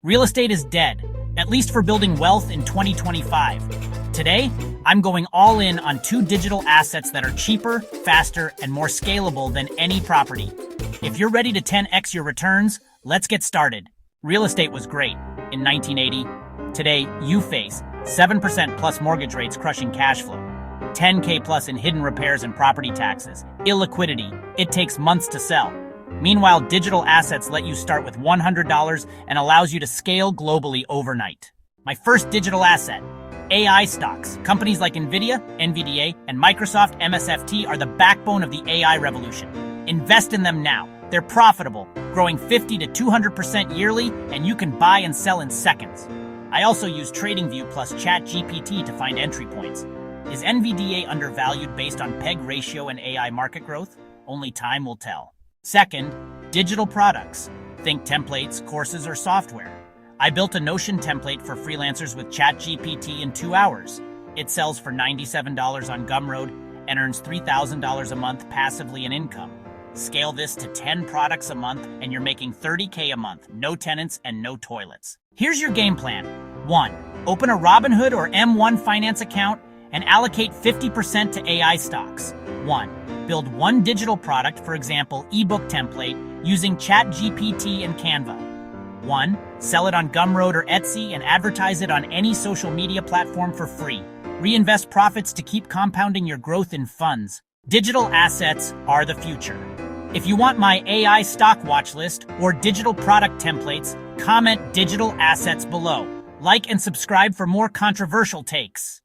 Real estate is dead, at least for building wealth in 2025. Today, I'm going all in on two digital assets that are cheaper, faster, and more scalable than any property. If you're ready to 10x your returns, let's get started. Real estate was great in 1980. Today, you face 7% plus mortgage rates crushing cash flow, 10K plus in hidden repairs and property taxes, illiquidity, it takes months to sell. Meanwhile, digital assets let you start with $100 and allows you to scale globally overnight. My first digital asset, AI stocks. Companies like Nvidia, NVDA, and Microsoft MSFT are the backbone of the AI revolution. Invest in them now. They're profitable, growing 50 to 200% yearly, and you can buy and sell in seconds. I also use TradingView plus ChatGPT to find entry points. Is NVDA undervalued based on PEG ratio and AI market growth? Only time will tell. Second, digital products. Think templates, courses, or software. I built a Notion template for freelancers with ChatGPT in 2 hours. It sells for $97 on Gumroad and earns $3,000 a month passively in income. Scale this to 10 products a month and you're making $30K a month, no tenants and no toilets. Here's your game plan. 1. Open a Robinhood or M1 Finance account and allocate 50% to AI stocks. 1. Build one digital product, for example, ebook template, using ChatGPT and Canva. 1. Sell it on Gumroad or Etsy and advertise it on any social media platform for free. Reinvest profits to keep compounding your growth in funds. Digital assets are the future. If you want my AI stock watch list or digital product templates, comment digital assets below. Like and subscribe for more controversial takes.